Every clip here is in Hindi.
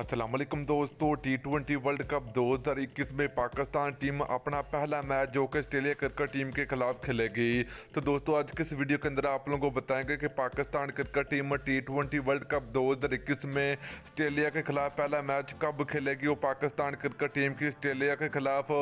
अस्सलाम वालेकुम दोस्तों। T20 वर्ल्ड कप 2021 में पाकिस्तान टीम अपना पहला मैच जो कि ऑस्ट्रेलिया क्रिकेट टीम के खिलाफ खेलेगी। तो दोस्तों आज के इस वीडियो के अंदर आप लोगों को बताएंगे कि Pakistan cricket team T20 world cup 2021 में ऑस्ट्रेलिया के खिलाफ पहला मैच कब खेलेगी और पाकिस्तान क्रिकेट टीम की ऑस्ट्रेलिया के खिलाफ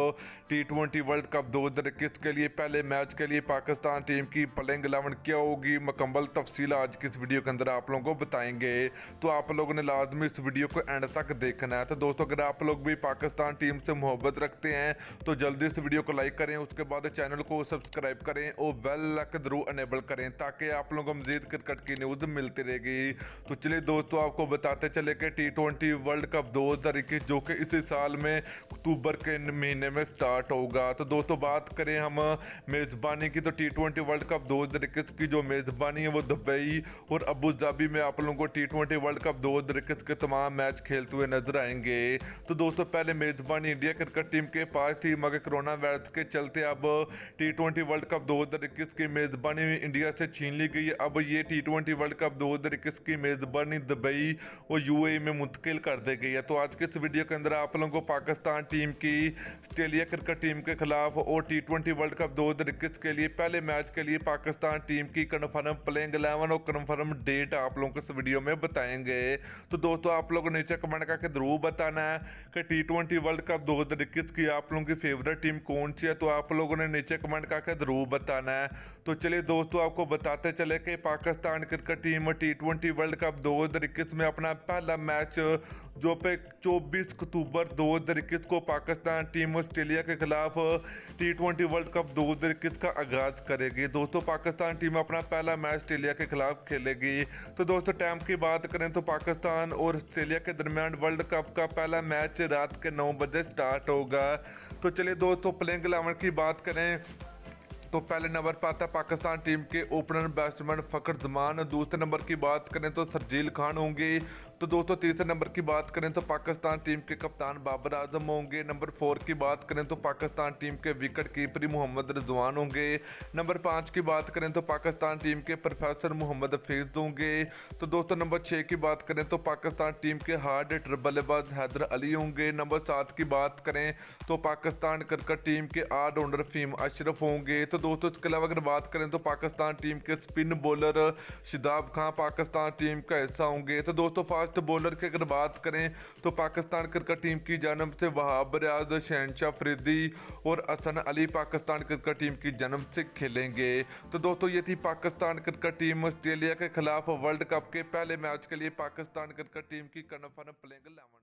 T20 वर्ल्ड कप 2021 के लिए पहले मैच के लिए पाकिस्तान टीम की प्लेइंग 11 क्या होगी, मुकम्मल तफसील आज की इस वीडियो के अंदर आप लोगों को बताएंगे। तो आप लोगों ने लाजमी इस वीडियो को एंड तक देखना है। तो दोस्तों अगर आप लोग भी पाकिस्तान टीम से मोहब्बत रखते हैं तो जल्दी इस वीडियो को लाइक करें, उसके बाद चैनल को सब्सक्राइब करें और बेल आइकन जरूर अनेबल करें ताकि आप लोगों को मजीद क्रिकेट की न्यूज़ मिलती रहेगी। तो चलिए दोस्तों आपको बताते चले कि T20 वर्ल्ड कप 2021 जो कि इसी साल में अक्टूबर के महीने में स्टार्ट होगा। तो दोस्तों बात करें हम मेज़बानी की तो T20 वर्ल्ड कप 2021 की जो मेज़बानी है वो दुबई और अबू धाबी में आप लोगों को T20 वर्ल्ड कप 2021 के तमाम मैच खेलते हुए नजर आएंगे। तो दोस्तों पहले मेजबानी इंडिया क्रिकेट टीम के पास थी, मगर कोरोना वायरस के चलते अब T20 वर्ल्ड कप 2021 की मेजबानी इंडिया से छीन ली गई है। अब ये T20 वर्ल्ड कप 2021 की मेजबानी दुबई और यूएई में मुंतकिल कर दी गई है। तो आज के इस वीडियो के अंदर आप लोगों को पाकिस्तान टीम की ऑस्ट्रेलिया क्रिकेट टीम के खिलाफ और T20 वर्ल्ड कप 2021 के लिए पहले मैच के लिए पाकिस्तान टीम की कन्फर्म प्लेइंग 11 और कन्फर्म डेट आप लोगों को इस वीडियो में बताएंगे। तो दोस्तों आप लोग नीचे कमेंट करके जरूर बताना है कि T20 वर्ल्ड कप 2021 की आप लोगों की फेवरेट टीम कौन सी है। तो आप लोगों ने नीचे कमेंट करके जरूर बताना है। तो चलिए दोस्तों आपको बताते चले कि Pakistan cricket team T20 world cup 2021 में अपना पहला मैच जो पे 24 अक्टूबर 2021 को पाकिस्तान टीम ऑस्ट्रेलिया के खिलाफ T20 वर्ल्ड कप 2021 का आगाज करेगी। दोस्तों पाकिस्तान टीम अपना पहला मैच ऑस्ट्रेलिया के खिलाफ खेलेगी। तो दोस्तों टाइम की बात करें तो पाकिस्तान और ऑस्ट्रेलिया के दरमियान वर्ल्ड कप का पहला मैच रात के 9 बजे स्टार्ट होगा। तो चलिए दोस्तों प्लेइंग 11 की बात करें तो पहले नंबर पर आता है पाकिस्तान टीम के ओपनर बैट्समैन फ़खर जमान। दूसरे नंबर की बात करें तो शर्जील खान होंगे। तो दोस्तों तीसरे नंबर की बात करें तो पाकिस्तान टीम के कप्तान बाबर आजम होंगे। नंबर 4 की बात करें तो पाकिस्तान टीम के विकेट कीपर मोहम्मद रिजवान होंगे। नंबर 5 की बात करें तो पाकिस्तान टीम के प्रोफेसर मोहम्मद हफीज होंगे। तो दोस्तों नंबर 6 की बात करें तो पाकिस्तान टीम के हार्ड हिटर बल्लेबाज हैदर अली होंगे। नंबर 7 की बात करें तो पाकिस्तान क्रिकेट टीम के ऑलराउंडर फहीम अशरफ होंगे। तो दोस्तों इसके अलावा अगर बात करें तो पाकिस्तान टीम के spin bowler Shadab Khan Pakistan team का हिस्सा होंगे। तो दोस्तों फास्ट बॉलर की अगर बात करें तो पाकिस्तान क्रिकेट टीम की जानब से वहाब रियाज, शहनशाह अफरीदी और हसन अली पाकिस्तान क्रिकेट टीम की जानब से खेलेंगे। तो दोस्तों ये थी पाकिस्तान क्रिकेट टीम ऑस्ट्रेलिया के खिलाफ वर्ल्ड कप के पहले मैच के लिए पाकिस्तान क्रिकेट टीम की कन्फर्म प्लेइंग 11।